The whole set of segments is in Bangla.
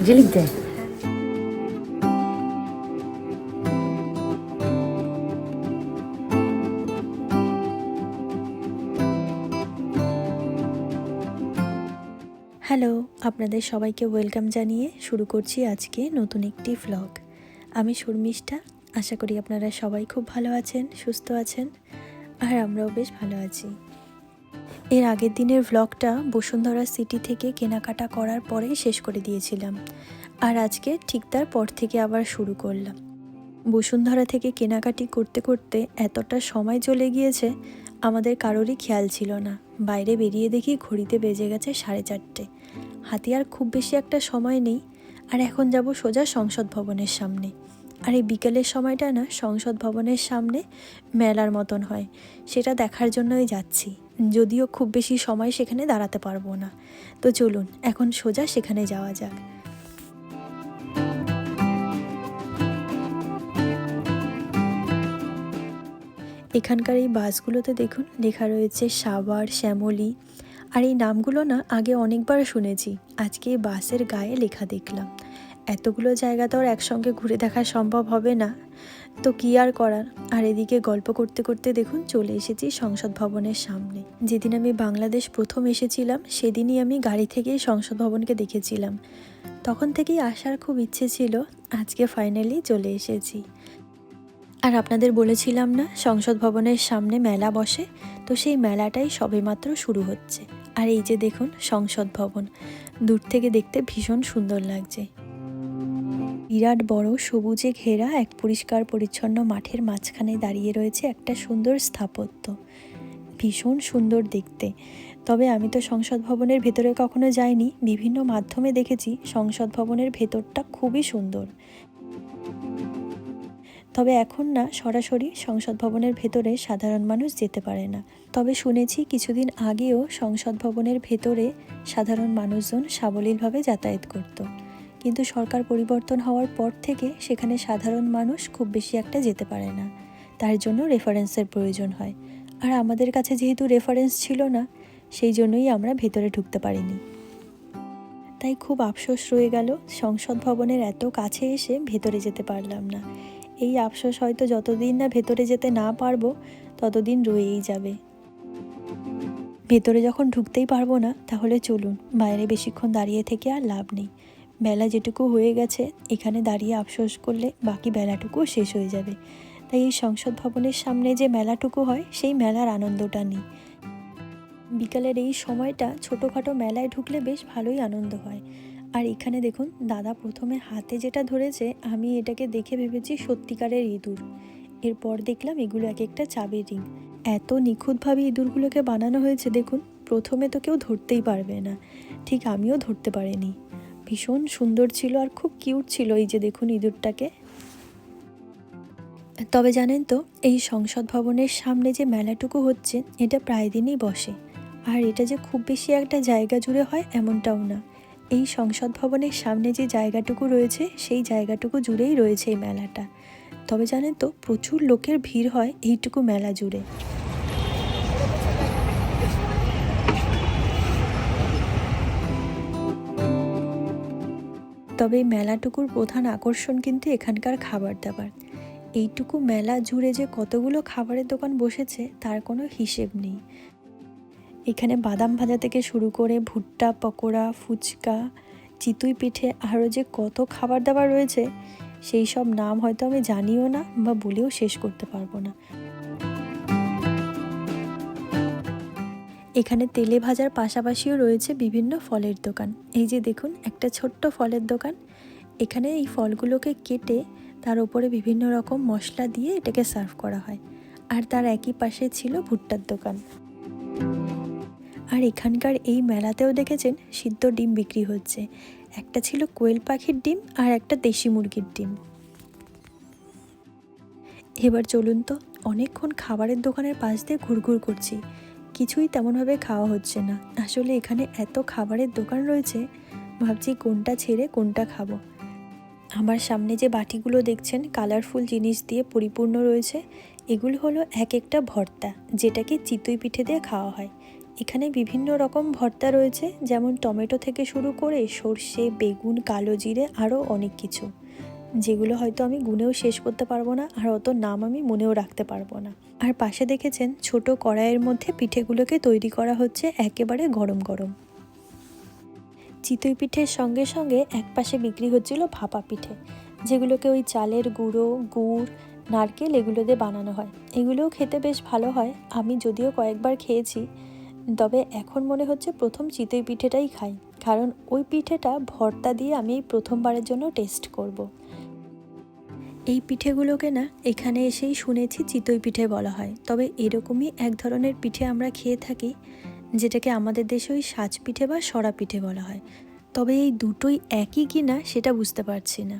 যে লিখ দে। হ্যালো, আপনাদের সবাইকে ওয়েলকাম জানিয়ে শুরু করছি আজকে নতুন একটি ভ্লগ। আমি শর্মিষ্ঠা। আশা করি আপনারা সবাই খুব ভালো আছেন, সুস্থ আছেন, আর আমরাও বেশ ভালো আছি। এর আগের দিনের ভ্লগটা বসুন্ধরা সিটি থেকে কেনাকাটা করার পরেই শেষ করে দিয়েছিলাম, আর আজকে ঠিক তার পর থেকে আবার শুরু করলাম। বসুন্ধরা থেকে কেনাকাটি করতে করতে এতটা সময় চলে গিয়েছে, আমাদের কারোরই খেয়াল ছিল না। বাইরে বেরিয়ে দেখি ঘড়িতে বেজে গেছে 4:30। হাতে আর খুব বেশি একটা সময় নেই, আর এখন যাব সোজা সংসদ ভবনের সামনে। আর এই বিকেলের সময়টা না সংসদ ভবনের সামনে মেলার মতন হয়, সেটা দেখার জন্যই যাচ্ছি। যদিও খুব বেশি সময় সেখানে দাঁড়াতে পারবো না, তো চলুন এখন সোজা সেখানে যাওয়া যাক। এখানকার এই বাসগুলোতে দেখুন লেখা রয়েছে সাভার, শ্যামলী। আর এই নামগুলো না আগে অনেকবার শুনেছি, আজকে এই বাসের গায়ে লেখা দেখলাম। এতগুলো জায়গা তো আর একসঙ্গে ঘুরে দেখা সম্ভব হবে না, তো কী আর করার। আর এদিকে গল্প করতে করতে দেখুন চলে এসেছি সংসদ ভবনের সামনে। যেদিন আমি বাংলাদেশ প্রথম এসেছিলাম সেদিনই আমি গাড়ি থেকেই সংসদ ভবনকে দেখেছিলাম। তখন থেকেই আসার খুব ইচ্ছে ছিল, আজকে ফাইনালি চলে এসেছি। আর আপনাদের বলেছিলাম না সংসদ ভবনের সামনে মেলা বসে, তো সেই মেলাটাই সবেমাত্র শুরু হচ্ছে। আর এই যে দেখুন সংসদ ভবন, দূর থেকে দেখতে ভীষণ সুন্দর লাগছে। বিরাট বড় সবুজে ঘেরা এক পরিষ্কার পরিচ্ছন্ন মাঠের মাঝখানে দাঁড়িয়ে রয়েছে একটা সুন্দর স্থাপত্য, ভীষণ সুন্দর দেখতে। তবে আমি তো সংসদ ভবনের ভেতরে কখনো যাইনি, বিভিন্ন মাধ্যমে দেখেছি সংসদ ভবনের ভেতরটা খুবই সুন্দর। তবে এখন না সরাসরি সংসদ ভবনের ভেতরে সাধারণ মানুষ যেতে পারে না। তবে শুনেছি কিছুদিন আগেও সংসদ ভবনের ভেতরে সাধারণ মানুষজন সাবলীলভাবে যাতায়াত করত, কিন্তু সরকার পরিবর্তন হওয়ার পর থেকে সেখানে সাধারণ মানুষ খুব বেশি একটা যেতে পারে না। তার জন্য রেফারেন্সের প্রয়োজন হয়, আর আমাদের কাছে যেহেতু রেফারেন্স ছিল না, সেই জন্যই আমরা ভেতরে ঢুকতে পারিনি। তাই খুব আফসোস রয়ে গেল, সংসদ ভবনের এত কাছে এসে ভেতরে যেতে পারলাম না। এই আফসোস হয়তো যতদিন না ভেতরে যেতে না পারবো ততদিন রয়েই যাবে। ভেতরে যখন ঢুকতেই পারবো না, তাহলে চলুন বাইরে বেশিক্ষণ দাঁড়িয়ে থেকে আর লাভ নেই। বেলা যেটুকু হয়ে গেছে, এখানে দাঁড়িয়ে আফসোস করলে বাকি বেলাটুকুও শেষ হয়ে যাবে। তাই এই সংসদ ভবনের সামনে যে মেলাটুকু হয় সেই মেলার আনন্দটা নিই। বিকালের এই সময়টা ছোটোখাটো মেলায় ঢুকলে বেশ ভালোই আনন্দ হয়। আর এখানে দেখুন দাদা প্রথমে হাতে যেটা ধরেছে, আমি এটাকে দেখে ভেবেছি সত্যিকারের ইঁদুর। এরপর দেখলাম এগুলো এক একটা চাবির রিং। এত নিখুঁতভাবে ইঁদুরগুলোকে বানানো হয়েছে দেখুন, প্রথমে তো কেউ ধরতেই পারবে না, ঠিক আমিও ধরতে পারিনি। ভীষণ সুন্দর ছিল আর খুব কিউট ছিল এই যে দেখুন ইঁদুরটাকে। তবে জানেন তো, এই সংসদ ভবনের সামনে যে মেলাটুকু হচ্ছে এটা প্রায় দিনই বসে। আর এটা যে খুব বেশি একটা জায়গা জুড়ে হয় এমনটাও না। এই সংসদ ভবনের সামনে যে জায়গাটুকু রয়েছে সেই জায়গাটুকু জুড়েই রয়েছে এই মেলাটা। তবে জানেন তো, প্রচুর লোকের ভিড় হয় এইটুকু মেলা জুড়ে। তবে এই মেলাটুকুর প্রধান আকর্ষণ কিন্তু এখানকার খাবার দাবার। এইটুকু মেলা জুড়ে যে কতগুলো খাবারের দোকান বসেছে তার কোনো হিসেব নেই। এখানে বাদাম ভাজা থেকে শুরু করে ভুট্টা পকোড়া, ফুচকা, চিতই পিঠে, আরও যে কত খাবার দাবার রয়েছে সেই সব নাম হয়তো আমি জানিও না বা বলেও শেষ করতে পারবো না। এখানে তেলে ভাজার পাশাপাশিও রয়েছে বিভিন্ন ফলের দোকান। এই যে দেখুন একটা ছোট্ট ফলের দোকান। এখানে এই ফলগুলোকে কেটে তার উপরে বিভিন্ন রকম মশলা দিয়ে এটাকে সার্ভ করা হয়। আর তার একই পাশে ছিল ভুট্টার দোকান। আর এখানকার এই মেলাতেও দেখেছেন সিদ্ধ ডিম বিক্রি হচ্ছে। একটা ছিল কোয়েল পাখির ডিম আর একটা দেশি মুরগির ডিম। এবার চলুন তো, অনেকক্ষণ খাবারের দোকানের পাশ দিয়ে ঘুরঘুর করছি, কিছুই তেমনভাবে খাওয়া হচ্ছে না। আসলে এখানে এত খাবারের দোকান রয়েছে, ভাবছি কোনটা ছেড়ে কোনটা খাবো। আমার সামনে যে বাটিগুলো দেখছেন কালারফুল জিনিস দিয়ে পরিপূর্ণ রয়েছে, এগুলো হলো এক একটা ভর্তা, যেটাকে চিতই পিঠে দিয়ে খাওয়া হয়। এখানে বিভিন্ন রকম ভর্তা রয়েছে, যেমন টমেটো থেকে শুরু করে সর্ষে, বেগুন, কালো জিরে, আরও অনেক কিছু, যেগুলো হয়তো আমি গুনেও শেষ করতে পারবো না, আর অত নাম আমি মনেও রাখতে পারবো না। আর পাশে দেখেছেন ছোট কড়াইয়ের মধ্যে পিঠেগুলোকে তৈরি করা হচ্ছে একেবারে গরম গরম। চিতই পিঠের সঙ্গে সঙ্গে একপাশে বিক্রি হচ্ছিল ভাপা পিঠে, যেগুলোকে ওই চালের গুঁড়ো, গুড়, নারকেল এগুলো দিয়ে বানানো হয়। এগুলোও খেতে বেশ ভালো হয়। আমি যদিও কয়েকবার খেয়েছি, তবে এখন মনে হচ্ছে প্রথম চিতই পিঠেটাই খাই, কারণ ওই পিঠেটা ভর্তা দিয়ে আমি এই প্রথমবারের জন্য টেস্ট করব। এই পিঠেগুলোকে না এখানে এসেই শুনেছি চিতই পিঠে বলা হয়, তবে এরকমই এক ধরনের পিঠে আমরা খেয়ে থাকি, যেটাকে আমাদের দেশে ওই সাজ পিঠে বা সরা পিঠে বলা হয়। তবে এই দুটোই একই কি না সেটা বুঝতে পারছি না।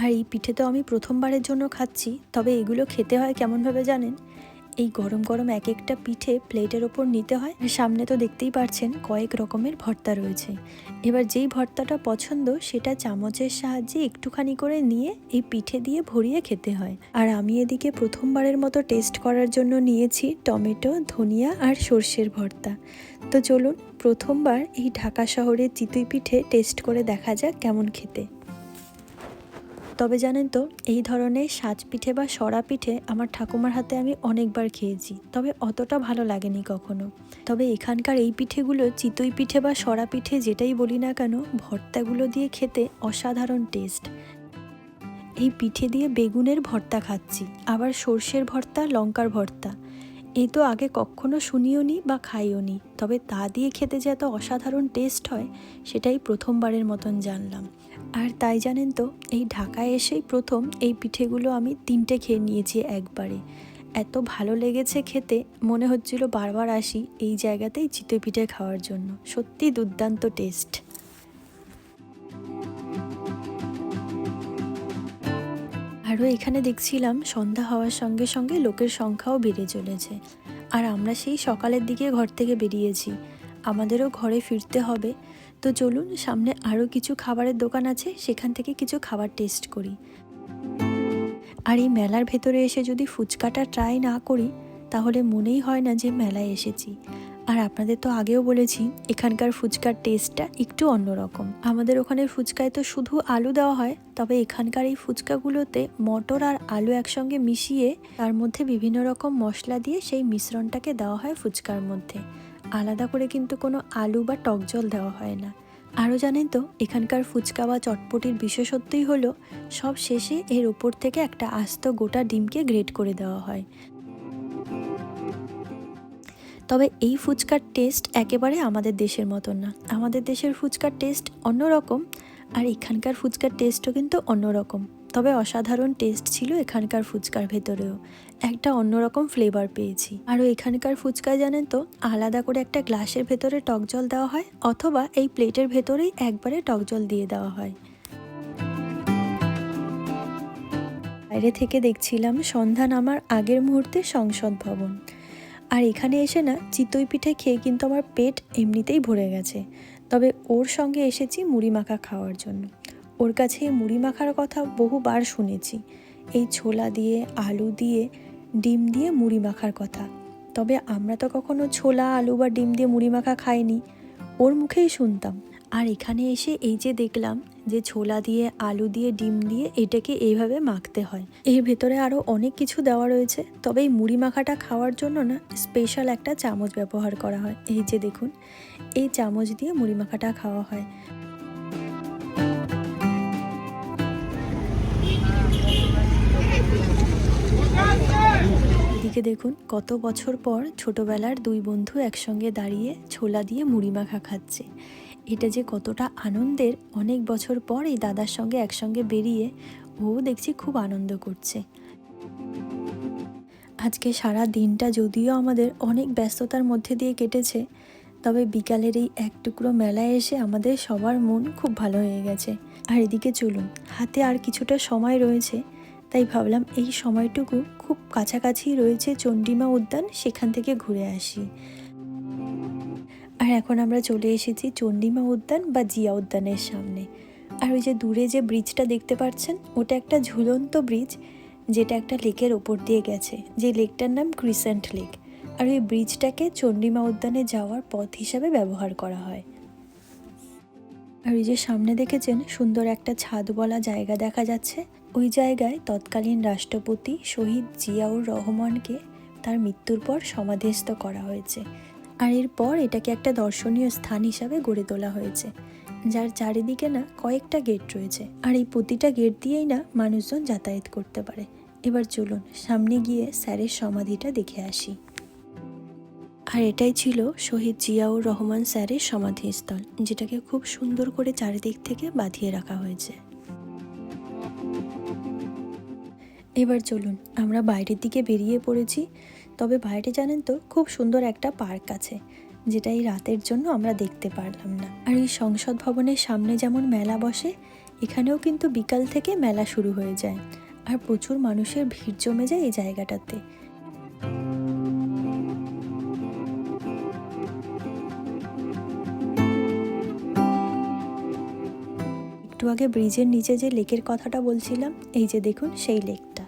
আর এই পিঠে তো আমি প্রথমবারের জন্য খাচ্ছি, তবে এগুলো খেতে হয় কেমনভাবে জানেন? এই গরম গরম এক একটা পিঠে প্লেটের ওপর নিতে হয়। সামনে তো দেখতেই পারছেন কয়েক রকমের ভর্তা রয়েছে। এবার যেই ভর্তাটা পছন্দ সেটা চামচের সাহায্যে একটুখানি করে নিয়ে এই পিঠে দিয়ে ভরিয়ে খেতে হয়। আর আমি এদিকে প্রথমবারের মতো টেস্ট করার জন্য নিয়েছি টমেটো, ধনিয়া আর সর্ষের ভর্তা। তো চলুন প্রথমবার এই ঢাকা শহরের চিতই পিঠে টেস্ট করে দেখা যাক কেমন খেতে। তবে জানেন তো, এই ধরনের সাজ পিঠে বা সরা পিঠে আমার ঠাকুমার হাতে আমি অনেকবার খেয়েছি, তবে অতটা ভালো লাগেনি কখনো। তবে এখানকার এই পিঠেগুলো, চিতই পিঠে বা সরা পিঠে যেটাই বলি না কেন, ভর্তাগুলো দিয়ে খেতে অসাধারণ টেস্ট। এই পিঠে দিয়ে বেগুনের ভর্তা খাচ্ছি, আবার সর্ষের ভর্তা, লঙ্কার ভর্তা। এই তো আগে কখনো শুনিও নি বা খাইও নি, তবে তা দিয়ে খেতে যে এত অসাধারণ টেস্ট হয় সেটাই প্রথমবারের মতন জানলাম। আর তাই জানেন তো, এই ঢাকায় এসেই প্রথম এই পিঠেগুলো আমি 3টে খেয়ে নিয়েছি একবারে। এত ভালো লেগেছে খেতে, মনে হচ্ছিল বারবার আসি এই জায়গাতেই চিতই পিঠে খাওয়ার জন্য। সত্যি দুর্দান্ত টেস্ট। আরও এখানে দেখছিলাম সন্ধ্যা হওয়ার সঙ্গে সঙ্গে লোকের সংখ্যাও বেড়ে চলেছে। আর আমরা সেই সকালের দিকে ঘর থেকে বেরিয়েছি, আমাদেরও ঘরে ফিরতে হবে। তো চলুন সামনে আরও কিছু খাবারের দোকান আছে, সেখান থেকে কিছু খাবার টেস্ট করি। আর এই মেলার ভেতরে এসে যদি ফুচকাটা ট্রাই না করি তাহলে মনেই হয় না যে মেলায় এসেছি। আর আপনাদের তো আগেও বলেছি এখানকার ফুচকার টেস্টটা একটু অন্যরকম। আমাদের ওখানের ফুচকায় তো শুধু আলু দেওয়া হয়, তবে এখানকার এই ফুচকাগুলোতে মটর আর আলু একসঙ্গে মিশিয়ে তার মধ্যে বিভিন্ন রকম মশলা দিয়ে সেই মিশ্রণটাকে দেওয়া হয় ফুচকার মধ্যে। আলাদা করে কিন্তু কোনো আলু বা টক জল দেওয়া হয় না। আরও জানেন তো, এখানকার ফুচকা বা চটপটির বিশেষত্বই হলো সব শেষে এর ওপর থেকে একটা আস্ত গোটা ডিমকে গ্রেট করে দেওয়া হয়। তবে এই ফুচকার টেস্ট একেবারে আমাদের দেশের মতন না। আমাদের দেশের ফুচকার টেস্ট অন্যরকম, আর এখানকার ফুচকার টেস্টও কিন্তু অন্যরকম। তবে অসাধারণ টেস্ট ছিল এখানকার ফুচকার ভেতরেও, একটা অন্যরকম ফ্লেভার পেয়েছি। আরও এখানকার ফুচকায় জানেন তো, আলাদা করে একটা গ্লাসের ভেতরে টক জল দেওয়া হয়, অথবা এই প্লেটের ভেতরেই একবারে টক জল দিয়ে দেওয়া হয়। বাইরে থেকে দেখছিলাম সন্ধ্যা নামার আগের মুহূর্তে সংসদ ভবন। আর এখানে এসে না চিতই পিঠে খেয়ে কিন্তু আমার পেট এমনিতেই ভরে গেছে, তবে ওর সঙ্গে এসেছি মুড়ি মাখা খাওয়ার জন্য। ওর কাছে এই মুড়ি মাখার কথা বহুবার শুনেছি, এই ছোলা দিয়ে, আলু দিয়ে, ডিম দিয়ে মুড়ি মাখার কথা। তবে আমরা তো কখনো ছোলা, আলু বা ডিম দিয়ে মুড়ি মাখা খাইনি, ওর মুখেই শুনতাম। আর এখানে এসে এই যে দেখলাম যে ছোলা দিয়ে, আলু দিয়ে, ডিম দিয়ে এটাকে এইভাবে মাখতে হয়। এর ভেতরে আরও অনেক কিছু দেওয়া রয়েছে, তবে এই মুড়ি মাখাটা খাওয়ার জন্য না স্পেশাল একটা চামচ ব্যবহার করা হয়। এই যে দেখুন, এই চামচ দিয়ে মুড়ি মাখাটা খাওয়া হয়। এদিকে দেখুন, কত বছর পর ছোটবেলার দুই বন্ধু একসঙ্গে দাঁড়িয়ে ছোলা দিয়ে মুড়ি মাখা খাচ্ছে। এটা যে কতটা আনন্দের, অনেক বছর পর এই দাদার সঙ্গে একসঙ্গে বেরিয়ে ও দেখছি খুব আনন্দ করছে। আজকে সারা দিনটা যদিও আমাদের অনেক ব্যস্ততার মধ্যে দিয়ে কেটেছে, তবে বিকালের এই এক টুকরো মেলায় এসে আমাদের সবার মন খুব ভালো হয়ে গেছে। আর এদিকে চলুন, হাতে আর কিছুটা সময় রয়েছে, তাই ভাবলাম এই সময়টুকু খুব কাছাকাছি রয়েছে চণ্ডীমা উদ্যান, সেখান থেকে ঘুরে আসি। আর এখন আমরা চলে এসেছি চণ্ডীমা উদ্যান বা জিয়া উদ্যানের সামনে। আর ওই যে দূরে যে ব্রিজটা দেখতে পাচ্ছেন, ওটা একটা ঝুলন্ত ব্রিজ, যেটা একটা লেকের ওপর দিয়ে গেছে, যে লেকটার নাম ক্রিসেন্ট লেক। আর ওই ব্রিজটাকে চণ্ডীমা উদ্যানে যাওয়ার পথ হিসাবে ব্যবহার করা হয়। আর ওই যে সামনে দেখেছেন সুন্দর একটা ছাদওয়ালা জায়গা দেখা যাচ্ছে, ওই জায়গায় তৎকালীন রাষ্ট্রপতি শহীদ জিয়াউর রহমানকে তার মৃত্যুর পর সমাধিস্থ করা হয়েছে। আর এরপর এটাকে একটা দর্শনীয় স্থান হিসাবে গড়ে তোলা হয়েছে, যার চারিদিকে না কয়েকটা গেট রয়েছে, আর এই প্রতিটা গেট দিয়েই না মানুষজন যাতায়াত করতে পারে। এবার চলুন সামনে গিয়ে স্যারের সমাধিটা দেখে আসি। আর এটাই ছিল শহীদ জিয়াউর রহমান স্যারের সমাধিস্থল, যেটাকে খুব সুন্দর করে চারিদিক থেকে বাঁধিয়ে রাখা হয়েছে। এবার চলুন আমরা বাইরের দিকে বেরিয়ে পড়েছি। তবে বাইরে জানেন তো খুব সুন্দর একটা পার্ক আছে, যেটা এই রাতের জন্য আমরা দেখতে পারলাম না। আর এই সংসদ ভবনের সামনে যেমন মেলা বসে, এখানেও কিন্তু বিকাল থেকে মেলা শুরু হয়ে যায়, আর প্রচুর মানুষের ভিড় জমে যায় এই জায়গাটাতে। একটু আগে ব্রিজের নিচে যে লেকের কথাটা বলছিলাম, এই যে দেখুন সেই লেকটা।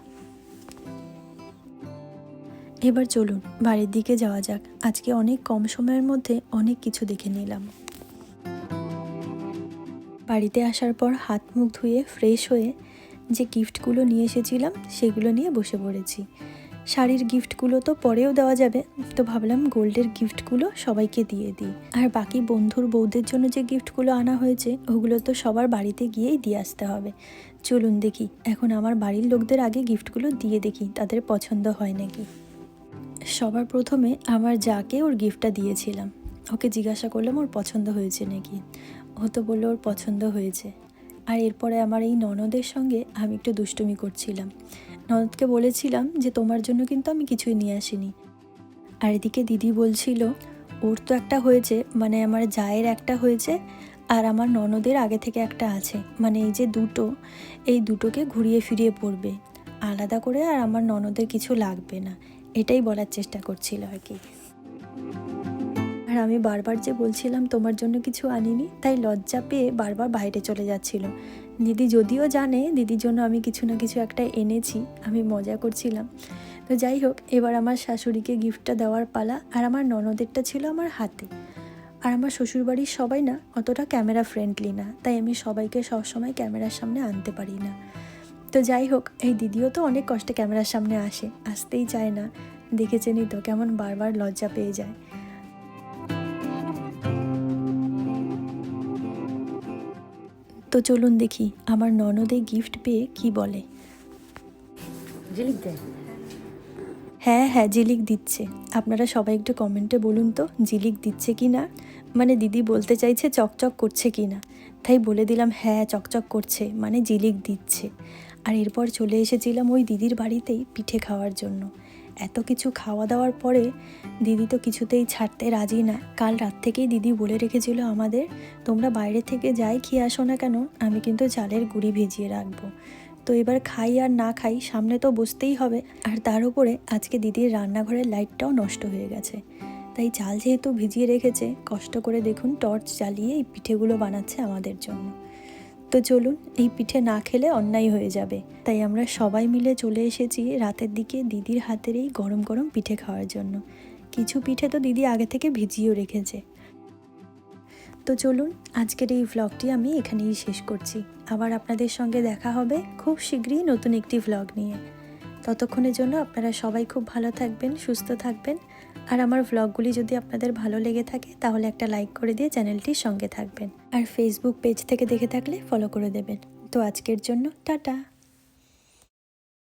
এবার চলুন বাড়ির দিকে যাওয়া যাক। আজকে অনেক কম সময়ের মধ্যে অনেক কিছু দেখে নিলাম। বাড়িতে আসার পর হাত মুখ ধুয়ে ফ্রেশ হয়ে যে গিফটগুলো নিয়ে এসেছিলাম সেগুলো নিয়ে বসে পড়েছি। শাড়ির গিফটগুলো তো পরেও দেওয়া যাবে, তো ভাবলাম গোল্ডের গিফটগুলো সবাইকে দিয়ে দিই। আর বাকি বন্ধুর বউদের জন্য যে গিফটগুলো আনা হয়েছে ওগুলো তো সবার বাড়িতে গিয়েই দিয়ে আসতে হবে। চলুন দেখি এখন আমার বাড়ির লোকদের আগে গিফটগুলো দিয়ে দেখি তাদের পছন্দ হয় নাকি। সবার প্রথমে আমার যাকে ওর গিফটটা দিয়েছিলাম, ওকে জিজ্ঞাসা করলাম ওর পছন্দ হয়েছে নাকি। ও তো বললো ওর পছন্দ হয়েছে। আর এরপরে আমার এই ননদের সঙ্গে আমি একটু দুষ্টুমি করছিলাম। ননদকে বলেছিলাম যে তোমার জন্য কিন্তু আমি কিছুই নিয়ে আসিনি। আর এদিকে দিদি বলছিল ওর তো একটা হয়েছে, মানে আমার জায়ের একটা হয়েছে, আর আমার ননদের আগে থেকে একটা আছে, মানে এই যে দুটো, এই দুটোকে ঘুরিয়ে ফিরিয়ে পড়বে আলাদা করে, আর আমার ননদের কিছু লাগবে না, এটাই বলার চেষ্টা করছিল আর কি। আর আমি বারবার যে বলছিলাম তোমার জন্য কিছু আনিনি, তাই লজ্জা পেয়ে বারবার বাইরে চলে যাচ্ছিল। দিদি যদিও জানে দিদির জন্য আমি কিছু না কিছু একটা এনেছি, আমি মজা করছিলাম। তো যাই হোক, এবার আমার শাশুড়িকে গিফটটা দেওয়ার পালা, আর আমার ননদেরটা ছিল আমার হাতে। আর আমার শ্বশুরবাড়ির সবাই না অতটা ক্যামেরা ফ্রেন্ডলি না, তাই আমি সবাইকে সবসময় ক্যামেরার সামনে আনতে পারি না। তো যাই হোক, এই দিদিও তো অনেক কষ্টে ক্যামেরার সামনে আসতেই চায় না, দেখেছেনই তো কেমন বারবার লজ্জা পেয়ে যায়। তো চলুন দেখি আমার ননদে গিফট পেয়ে কি বলে। হ্যাঁ হ্যাঁ, জিলিক দিচ্ছে। আপনারা সবাই একটু কমেন্টে বলুন তো জিলিক দিচ্ছে কি না, মানে দিদি বলতে চাইছে চকচক করছে কি না, তাই বলে দিলাম হ্যাঁ চকচক করছে, মানে জিলিক দিচ্ছে। আর এরপর চলে এসেছিলাম ওই দিদির বাড়িতেই পিঠে খাওয়ার জন্য। এত কিছু খাওয়া দাওয়ার পরে দিদি তো কিছুতেই ছাড়তে রাজি না। কাল রাত থেকেই দিদি বলে রেখেছিল আমাদের, তোমরা বাইরে থেকে যাই খেয়ে আসো না কেন, আমি কিন্তু চালের গুঁড়ি ভিজিয়ে রাখবো। তো এবার খাই আর না খাই, সামনে তো বসতেই হবে। আর তার উপরে আজকে দিদির রান্নাঘরের লাইটটাও নষ্ট হয়ে গেছে, তাই চাল যেহেতু ভিজিয়ে রেখেছে, কষ্ট করে দেখুন টর্চ জ্বালিয়ে এই পিঠেগুলো বানাচ্ছে আমাদের জন্য। তো চলুন, এই পিঠে না খেলে অন্যায় হয়ে যাবে, তাই আমরা সবাই মিলে চলে এসেছি রাতের দিকে দিদির হাতের এই গরম গরম পিঠে খাওয়ার জন্য। কিছু পিঠে তো দিদি আগে থেকে ভিজিয়েও রেখেছে। তো চলুন আজকের এই ভ্লগটি আমি এখানেই শেষ করছি। আবার আপনাদের সঙ্গে দেখা হবে খুব শীঘ্রই নতুন একটি ভ্লগ নিয়ে। ততক্ষণের জন্য আপনারা সবাই খুব ভালো থাকবেন, সুস্থ থাকবেন। আর আমার ভ্লগগুলি যদি আপনাদের ভালো লেগে থাকে তাহলে একটা লাইক করে দিয়ে চ্যানেলটির সঙ্গে থাকবেন। আর ফেসবুক পেজ থেকে দেখে থাকলে ফলো করে দেবেন। তো আজকের জন্য টাটা।